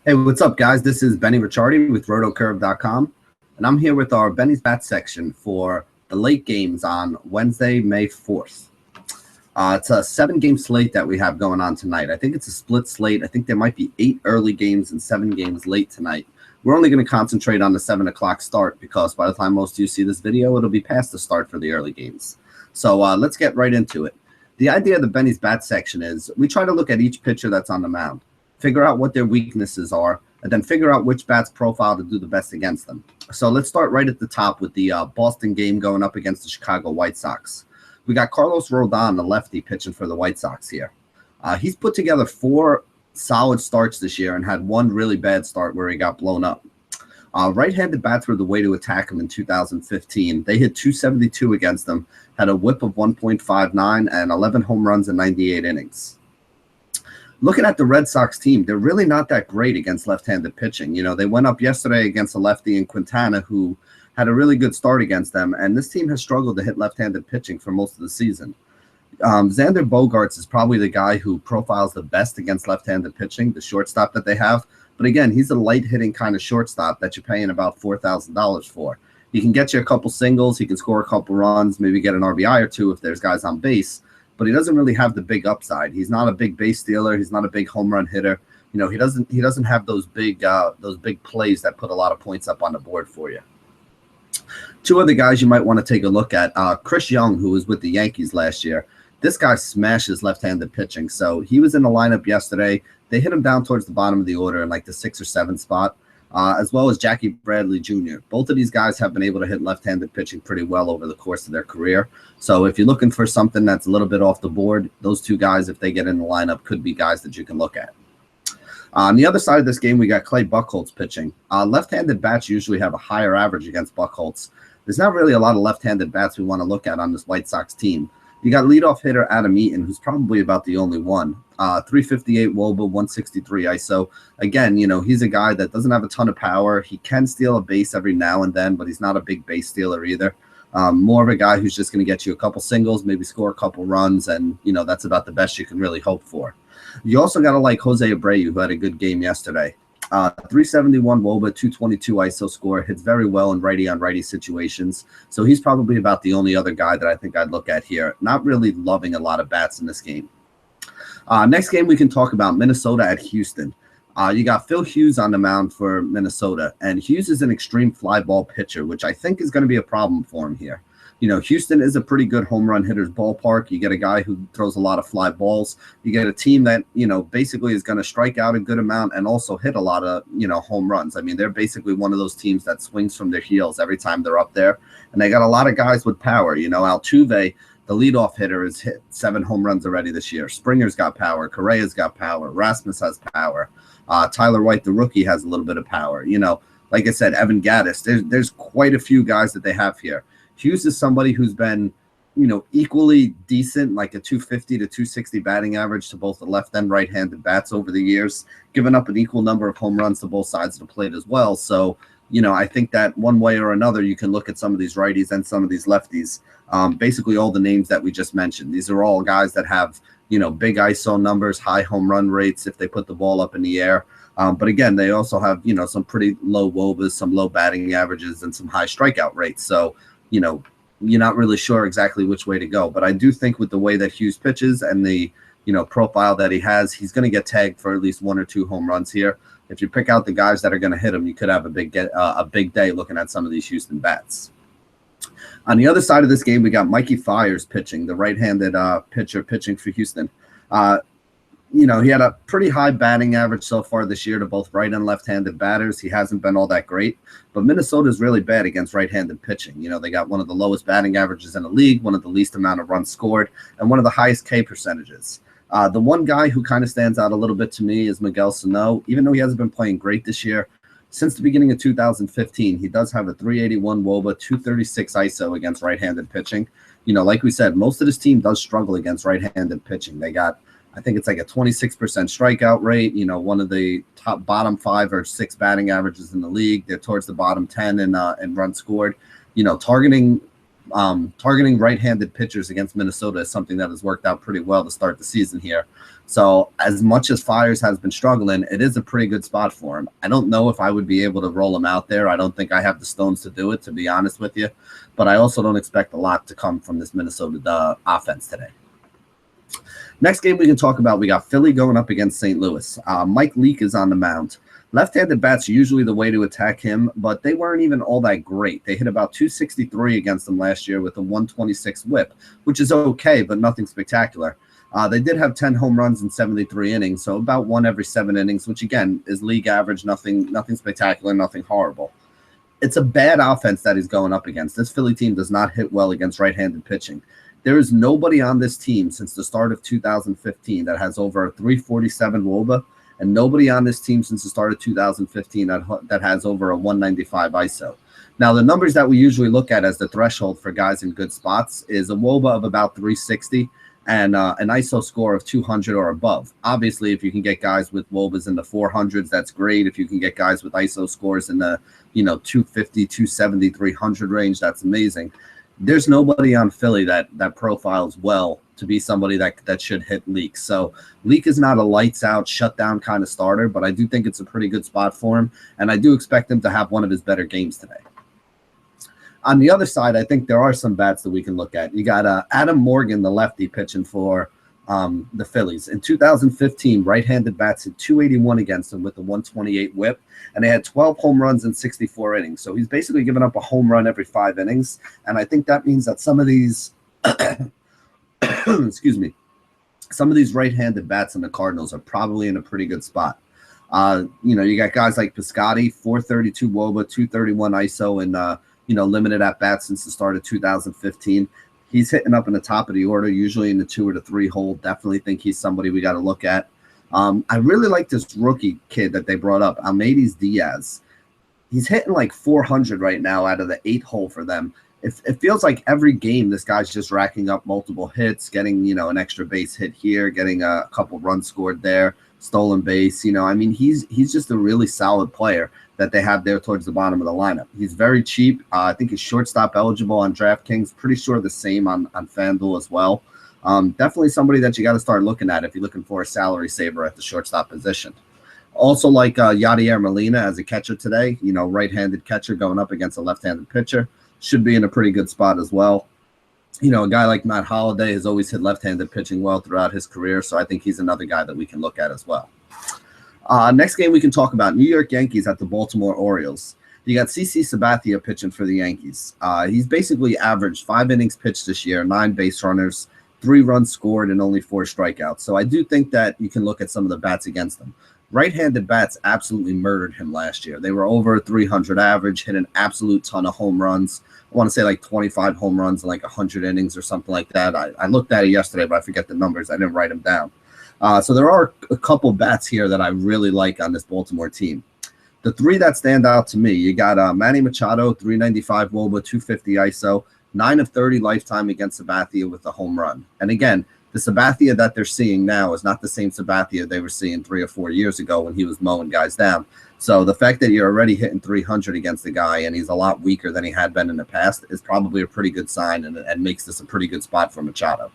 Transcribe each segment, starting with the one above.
Hey, what's up, guys? This is Benny Ricciardi with rotocurve.com, and I'm here with our Benny's Bet section for the late games on Wednesday, May 4th. It's a 7-game slate that we have going on tonight. I think it's a split slate. I think there might be 8 early games and 7 games late tonight. We're only going to concentrate on the 7 o'clock start because by the time most of you see this video, it'll be past the start for the early games. So let's get right into it. The idea of the Benny's Bet section is we try to look at each pitcher that's on the mound, figure out what their weaknesses are, and then figure out which bats profile to do the best against them. So let's start right at the top with the Boston game going up against the Chicago White Sox. We got Carlos Rodon, the lefty, pitching for the White Sox here. He's put together 4 solid starts this year and had 1 really bad start where he got blown up. Right-handed bats were the way to attack him in 2015. They hit .272 against him, had a whip of 1.59, and 11 home runs in 98 innings. Looking at the Red Sox team, they're really not that great against left-handed pitching. You know, they went up yesterday against a lefty in Quintana who had a really good start against them, and this team has struggled to hit left-handed pitching for most of the season. Xander Bogaerts is probably the guy who profiles the best against left-handed pitching, the shortstop that they have. But again, he's a light-hitting kind of shortstop that you're paying about $4,000 for. He can get you a couple singles, he can score a couple runs, maybe get an RBI or 2 if there's guys on base. But he doesn't really have the big upside. He's not a big base stealer. He's not a big home run hitter. You know, he doesn't have those big plays that put a lot of points up on the board for you. 2 other guys you might want to take a look at. Chris Young, who was with the Yankees last year. This guy smashes left-handed pitching. So he was in the lineup yesterday. They hit him down towards the bottom of the order in like the 6 or 7 spot, as well as Jackie Bradley Jr. Both of these guys have been able to hit left-handed pitching pretty well over the course of their career. So if you're looking for something that's a little bit off the board, those 2 guys, if they get in the lineup, could be guys that you can look at. On the other side of this game, we got Clay Buchholz pitching. Left-handed bats usually have a higher average against Buchholz. There's not really a lot of left-handed bats we want to look at on this White Sox team. You got leadoff hitter Adam Eaton, who's probably about the only one. 358 WOBA, 163 ISO. Again, you know, he's a guy that doesn't have a ton of power. He can steal a base every now and then, but he's not a big base stealer either. More of a guy who's just going to get you a couple singles, maybe score a couple runs, and, you know, that's about the best you can really hope for. You also got to like Jose Abreu, who had a good game yesterday. 371 WOBA, 222 ISO score, hits very well in righty-on-righty situations. So he's probably about the only other guy that I think I'd look at here. Not really loving a lot of bats in this game. Next game we can talk about Minnesota at Houston. You got Phil Hughes on the mound for Minnesota, and Hughes is an extreme fly ball pitcher, which I think is going to be a problem for him here. You know, Houston is a pretty good home run hitter's ballpark. You get a guy who throws a lot of fly balls. You get a team that, you know, basically is going to strike out a good amount and also hit a lot of, you know, home runs. I mean, they're basically one of those teams that swings from their heels every time they're up there. And they got a lot of guys with power. You know, Altuve, the leadoff hitter, has hit 7 home runs already this year. Springer's got power. Correa's got power. Rasmus has power. Tyler White, the rookie, has a little bit of power. You know, like I said, Evan Gattis. There's quite a few guys that they have here. Hughes is somebody who's been, you know, equally decent, like a 250 to 260 batting average to both the left and right-handed bats over the years, giving up an equal number of home runs to both sides of the plate as well. So, you know, I think that one way or another, you can look at some of these righties and some of these lefties. Basically all the names that we just mentioned. These are all guys that have, you know, big ISO numbers, high home run rates if they put the ball up in the air. But again, they also have, you know, some pretty low WOBAs, some low batting averages, and some high strikeout rates. So, you know, you're not really sure exactly which way to go. But I do think with the way that Hughes pitches and the, you know, profile that he has, he's going to get tagged for at least 1 or 2 home runs here. If you pick out the guys that are going to hit him, you could have a big day looking at some of these Houston bats. On the other side of this game, we got Mikey Fiers pitching, the right-handed pitcher pitching for Houston. You know, he had a pretty high batting average so far this year to both right and left-handed batters. He hasn't been all that great, but Minnesota is really bad against right-handed pitching. You know, they got one of the lowest batting averages in the league, one of the least amount of runs scored, and one of the highest K percentages. The one guy who kind of stands out a little bit to me is Miguel Sano. Even though he hasn't been playing great this year, since the beginning of 2015, he does have a 381 WOBA, 236 ISO against right-handed pitching. You know, like we said, most of this team does struggle against right-handed pitching. They got, I think it's like a 26% strikeout rate, you know, one of the bottom 5 or 6 batting averages in the league. They're towards the bottom 10 in runs scored. You know, targeting right-handed pitchers against Minnesota is something that has worked out pretty well to start the season here. So as much as Fiers has been struggling, it is a pretty good spot for him. I don't know if I would be able to roll him out there. I don't think I have the stones to do it, to be honest with you. But I also don't expect a lot to come from this Minnesota offense today. Next game we can talk about, we got Philly going up against St. Louis. Mike Leake is on the mound. Left-handed bats are usually the way to attack him, but they weren't even all that great. They hit about 263 against them last year with a 126 whip, which is okay, but nothing spectacular. They did have 10 home runs in 73 innings, so about 1 every 7 innings, which again is league average, nothing spectacular, nothing horrible. It's a bad offense that he's going up against. This Philly team does not hit well against right-handed pitching. There is nobody on this team since the start of 2015 that has over a 347 WOBA, and nobody on this team since the start of 2015 that has over a 195 ISO. Now, the numbers that we usually look at as the threshold for guys in good spots is a WOBA of about 360 and an ISO score of 200 or above. Obviously, if you can get guys with WOBAs in the 400s, that's great. If you can get guys with ISO scores in the 250, 270, 300 range, that's amazing. There's nobody on Philly that profiles well to be somebody that should hit Leake. So Leake is not a lights out, shutdown kind of starter, but I do think it's a pretty good spot for him, and I do expect him to have one of his better games today. On the other side, I think there are some bats that we can look at. You got Adam Morgan, the lefty, pitching for the Phillies. In 2015, right-handed bats hit 281 against him with a 128 whip, and they had 12 home runs in 64 innings. So he's basically given up a home run every 5 innings, and I think that means that some of these excuse me, some of these right-handed bats in the Cardinals are probably in a pretty good spot. You got guys like Piscotty, 432 WOBA, 231 ISO, and limited at bats since the start of 2015. He's hitting up in the top of the order, usually in the 2 or the 3 hole. Definitely think he's somebody we got to look at. I really like this rookie kid that they brought up, Almeides Diaz. He's hitting like 400 right now out of the 8 hole for them. It feels like every game this guy's just racking up multiple hits, getting an extra base hit here, getting a couple runs scored there, stolen base. He's just a really solid player that they have there towards the bottom of the lineup. He's very cheap. I think he's shortstop eligible on DraftKings. Pretty sure the same on FanDuel as well. Definitely somebody that you got to start looking at if you're looking for a salary saver at the shortstop position. Also like Yadier Molina as a catcher today, right-handed catcher going up against a left-handed pitcher. Should be in a pretty good spot as well. A guy like Matt Holliday has always hit left-handed pitching well throughout his career, so I think he's another guy that we can look at as well. Next game we can talk about, New York Yankees at the Baltimore Orioles. You got CC Sabathia pitching for the Yankees. He's basically averaged 5 innings pitched this year, 9 base runners, 3 runs scored, and only 4 strikeouts. So I do think that you can look at some of the bats against him. Right-handed bats absolutely murdered him last year. They were over 300 average, hit an absolute ton of home runs. I want to say like 25 home runs in like 100 innings or something like that. I looked at it yesterday, but I forget the numbers. I didn't write them down. So there are a couple bats here that I really like on this Baltimore team. The 3 that stand out to me, you got Manny Machado, 395 WOBA, 250 ISO, 9 of 30 lifetime against Sabathia with a home run. And again, the Sabathia that they're seeing now is not the same Sabathia they were seeing 3 or 4 years ago when he was mowing guys down. So the fact that you're already hitting 300 against the guy and he's a lot weaker than he had been in the past is probably a pretty good sign and makes this a pretty good spot for Machado.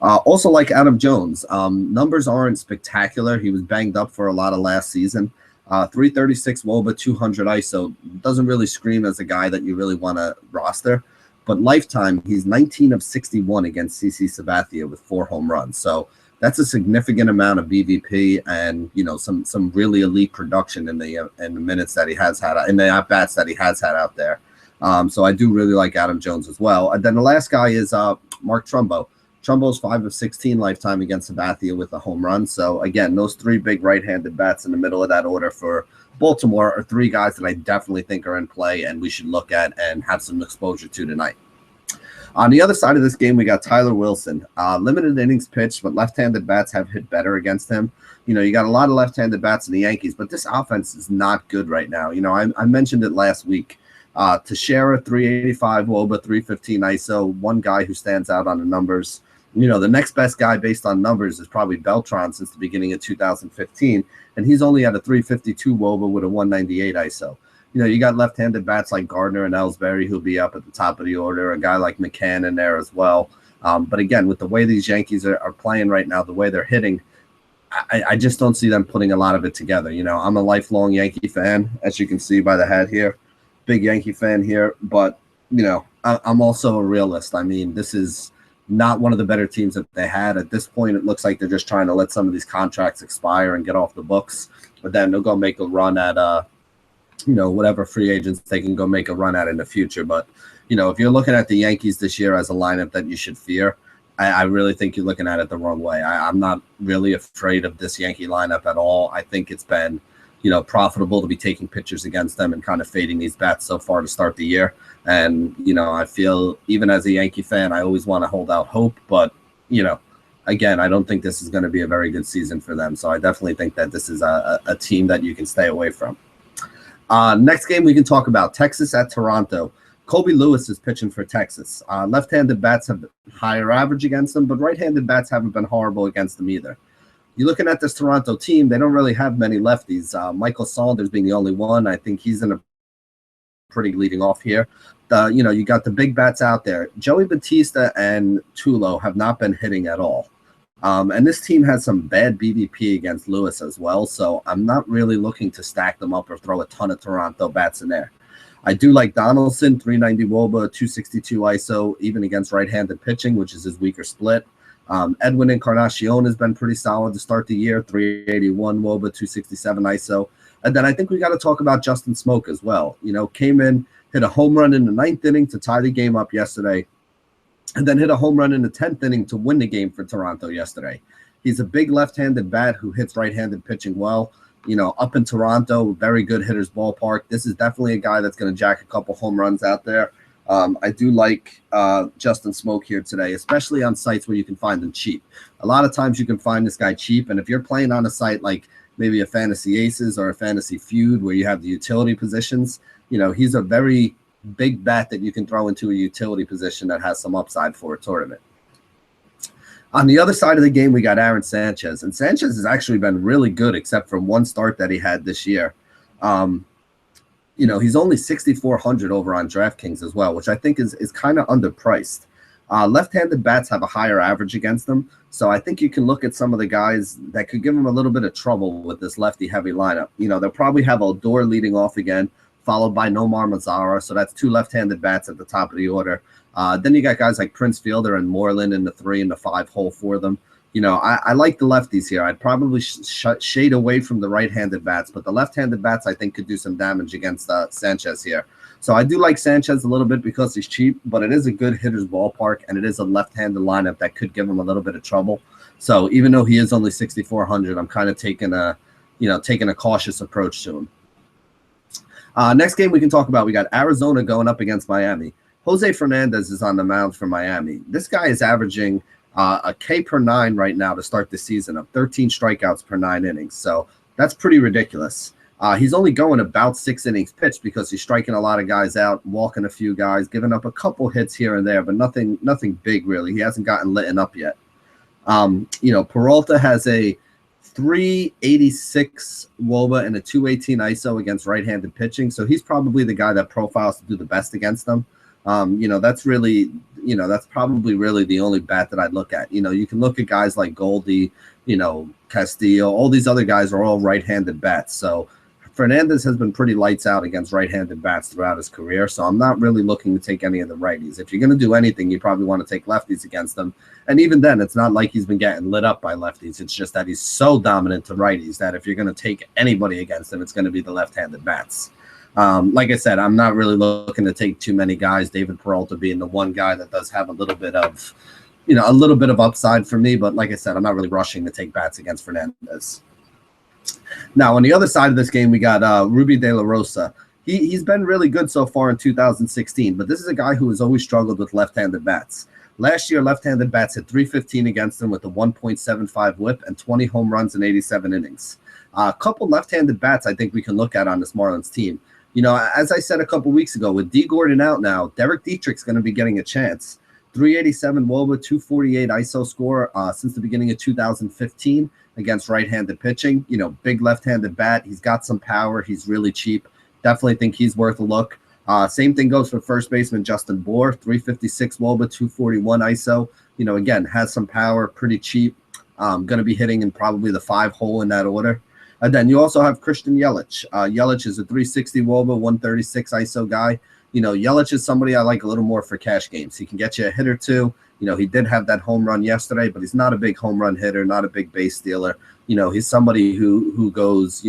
Also like Adam Jones, numbers aren't spectacular. He was banged up for a lot of last season. 336 WOBA, 200 ISO doesn't really scream as a guy that you really want to roster. But lifetime, he's 19 of 61 against CC Sabathia with 4 home runs. So that's a significant amount of BVP and some really elite production in the minutes that he has had, in the at bats that he has had out there. So I do really like Adam Jones as well. And then the last guy is Mark Trumbo. Trumbo's 5 of 16 lifetime against Sabathia with a home run. So again, those 3 big right-handed bats in the middle of that order for Baltimore are 3 guys that I definitely think are in play and we should look at and have some exposure to tonight. On the other side of this game, we got Tyler Wilson. Limited innings pitched, but left-handed bats have hit better against him. You got a lot of left-handed bats in the Yankees, but this offense is not good right now. I mentioned it last week. Teixeira, 385 WOBA, 315 ISO, one guy who stands out on the numbers. The next best guy based on numbers is probably Beltran since the beginning of 2015, and he's only at a 352 WOBA with a 198 ISO. You got left-handed bats like Gardner and Ellsbury who'll be up at the top of the order, a guy like McCann in there as well. But again, with the way these Yankees are playing right now, the way they're hitting, I just don't see them putting a lot of it together. You know, I'm a lifelong Yankee fan, as you can see by the hat here. Big Yankee fan here. But, you know, I'm also a realist. I mean, this is not one of the better teams that they had. At this point, it looks like they're just trying to let some of these contracts expire and get off the books. But then they'll go make a run at, you know, whatever free agents they can go make a run at in the future. But, you know, if you're looking at the Yankees this year as a lineup that you should fear, I really think you're looking at it the wrong way. I'm not really afraid of this Yankee lineup at all. I think it's been, you know, profitable to be taking pitchers against them and kind of fading these bats so far to start the year. And, you know, I feel even as a Yankee fan, I always want to hold out hope. But, you know, again, I don't think this is going to be a very good season for them. So I definitely think that this is a team that you can stay away from. Next game we can talk about, Texas at Toronto. Colby Lewis is pitching for Texas. Left-handed bats have higher average against them, but right-handed bats haven't been horrible against them either. You're looking at this Toronto team, they don't really have many lefties. Michael Saunders being the only one. I think he's in a pretty leading off here. You know, you got the big bats out there. Joey Batista and Tulo have not been hitting at all. And this team has some bad BVP against Lewis as well, so I'm not really looking to stack them up or throw a ton of Toronto bats in there. I do like Donaldson, 390 WOBA, 262 ISO, even against right-handed pitching, which is his weaker split. Edwin Encarnacion has been pretty solid to start the year, 381 WOBA, 267 ISO. And then I think we got to talk about Justin Smoke as well. You know, came in, hit a home run in the 9th inning to tie the game up yesterday, and then hit a home run in the 10th inning to win the game for Toronto yesterday. He's a big left-handed bat who hits right-handed pitching well. You know, up in Toronto, very good hitter's ballpark. This is definitely a guy that's going to jack a couple home runs out there. I do like Justin Smoke here today, especially on sites where you can find them cheap. A lot of times you can find this guy cheap, and if you're playing on a site like maybe a Fantasy Aces or a Fantasy Feud where you have the utility positions, you know, he's a very big bat that you can throw into a utility position that has some upside for a tournament. On the other side of the game, we got Aaron Sanchez, and Sanchez has actually been really good except for one start that he had this year. You know, he's only 6,400 over on DraftKings as well, which I think is kind of underpriced. Left-handed bats have a higher average against them, so I think you can look at some of the guys that could give him a little bit of trouble with this lefty-heavy lineup. You know, they'll probably have Odor leading off again, followed by Nomar Mazara, so that's two left-handed bats at the top of the order. Then you got guys like Prince Fielder and Moreland in the 3 and the 5 hole for them. You know, I like the lefties here. I'd probably shade away from the right-handed bats, but the left-handed bats I think could do some damage against Sanchez here. So I do like Sanchez a little bit because he's cheap, but it is a good hitter's ballpark, and it is a left-handed lineup that could give him a little bit of trouble. So even though he is only 6,400, I'm kind of taking a cautious approach to him. Next game we can talk about, we got Arizona going up against Miami. Jose Fernandez is on the mound for Miami. This guy is averaging a K per 9 right now to start the season of 13 strikeouts per 9 innings. So that's pretty ridiculous. He's only going about 6 innings pitched because he's striking a lot of guys out, walking a few guys, giving up a couple hits here and there, but nothing big really. He hasn't gotten lit up yet. You know, Peralta has a 386 WOBA and a 218 ISO against right-handed pitching. So he's probably the guy that profiles to do the best against them. You know, that's probably really the only bat that I'd look at. You know, you can look at guys like Goldie, you know, Castillo, all these other guys are all right-handed bats. So Fernandez has been pretty lights out against right-handed bats throughout his career. So I'm not really looking to take any of the righties. If you're going to do anything, you probably want to take lefties against them. And even then, it's not like he's been getting lit up by lefties. It's just that he's so dominant to righties that if you're going to take anybody against him, it's going to be the left-handed bats. Like I said, I'm not really looking to take too many guys, David Peralta being the one guy that does have a little bit of, you know, a little bit of upside for me. But like I said, I'm not really rushing to take bats against Fernandez. Now, on the other side of this game, we got Ruby De La Rosa. He's been really good so far in 2016, but this is a guy who has always struggled with left-handed bats. Last year, left-handed bats hit 315 against him with a 1.75 whip and 20 home runs in 87 innings. A couple left-handed bats I think we can look at on this Marlins team. You know, as I said a couple weeks ago, with D. Gordon out now, Derek Dietrich's going to be getting a chance. 387 WOBA, 248 ISO score since the beginning of 2015 against right-handed pitching. You know, big left-handed bat. He's got some power. He's really cheap. Definitely think he's worth a look. Same thing goes for first baseman Justin Bour, 356 WOBA, 241 ISO. You know, again, has some power, pretty cheap. Going to be hitting in probably the 5 hole in that order. And then you also have Christian Yelich. Yelich is a 360 WOBA, 136 ISO guy. Yelich is somebody I like a little more for cash games. He can get you a hit or two. He did have that home run yesterday, but he's not a big home run hitter, not a big base stealer. He's somebody who goes,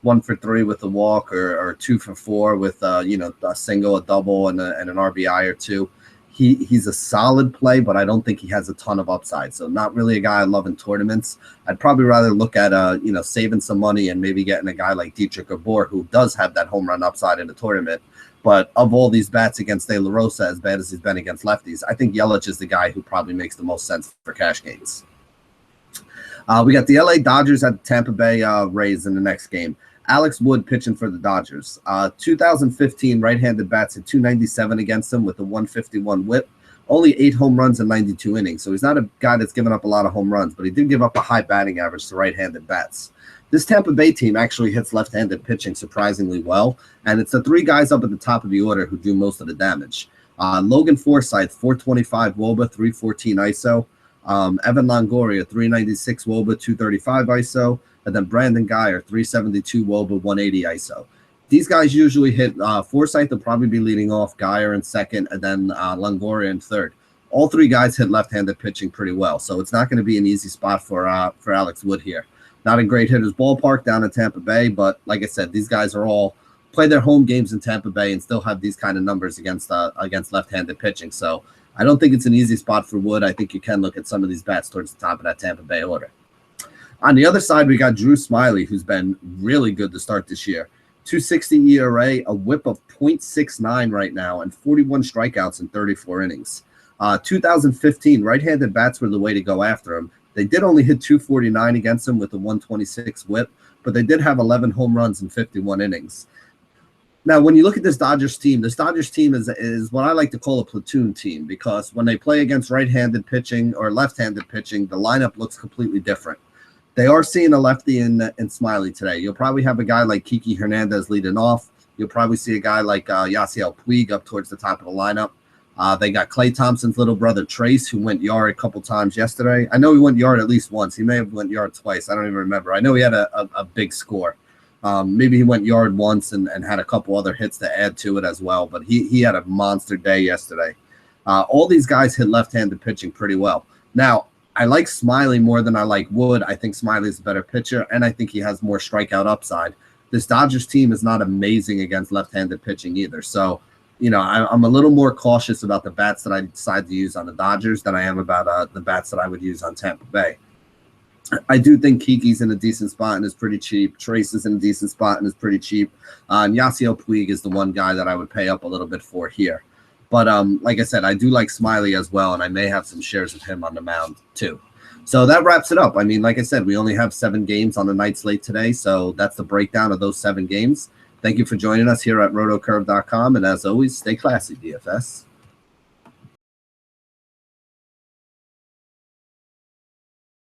1 for 3 with a walk or 2 for 4 with, a single, a double, and an RBI or 2. He's a solid play, but I don't think he has a ton of upside. So not really a guy I love in tournaments. I'd probably rather look at, saving some money and maybe getting a guy like Dietrich Gabor, who does have that home run upside in the tournament. But of all these bats against De La Rosa, as bad as he's been against lefties, I think Yelich is the guy who probably makes the most sense for cash gains. We got the LA Dodgers at the Tampa Bay Rays in the next game. Alex Wood pitching for the Dodgers. 2015 right-handed bats at 297 against him with a 151 whip. Only 8 home runs in 92 innings. So he's not a guy that's given up a lot of home runs, but he did give up a high batting average to right-handed bats. This Tampa Bay team actually hits left-handed pitching surprisingly well, and it's the 3 guys up at the top of the order who do most of the damage. Logan Forsythe, 425 WOBA, 314 ISO. Evan Longoria, 396 WOBA, 235 ISO. And then Brandon Guyer, 372 WOBA, 180 ISO. These guys usually hit Forsythe will probably be leading off, Guyer in second, and then Longoria in third. All 3 guys hit left-handed pitching pretty well, so it's not going to be an easy spot for Alex Wood here. Not a great hitter's ballpark down in Tampa Bay, but like I said, these guys are all play their home games in Tampa Bay and still have these kind of numbers against left-handed pitching. So I don't think it's an easy spot for Wood. I think you can look at some of these bats towards the top of that Tampa Bay order. On the other side, we got Drew Smyly, who's been really good to start this year. 260 ERA, a whip of .69 right now, and 41 strikeouts in 34 innings. 2015, right-handed bats were the way to go after him. They did only hit 249 against him with a 126 whip, but they did have 11 home runs in 51 innings. Now, when you look at this Dodgers team is what I like to call a platoon team, because when they play against right-handed pitching or left-handed pitching, the lineup looks completely different. They are seeing a lefty in Smyly today. You'll probably have a guy like Kiki Hernandez leading off. You'll probably see a guy like Yasiel Puig up towards the top of the lineup. They got Klay Thompson's little brother Trace, who went yard a couple times yesterday. I know he went yard at least once. He may have went yard twice. I don't even remember. I know he had a big score. Maybe he went yard once and had a couple other hits to add to it as well. But he had a monster day yesterday. All these guys hit left-handed pitching pretty well. Now, I like Smyly more than I like Wood. I think Smyly is a better pitcher, and I think he has more strikeout upside. This Dodgers team is not amazing against left-handed pitching either. So, I'm a little more cautious about the bats that I decide to use on the Dodgers than I am about the bats that I would use on Tampa Bay. I do think Kiki's in a decent spot and is pretty cheap. Trace is in a decent spot and is pretty cheap. And Yasiel Puig is the one guy that I would pay up a little bit for here. But like I said, I do like Smyly as well, and I may have some shares of him on the mound too. So that wraps it up. I mean, like I said, we only have 7 games on the night slate today, so that's the breakdown of those 7 games. Thank you for joining us here at rotocurve.com, and as always, stay classy, DFS.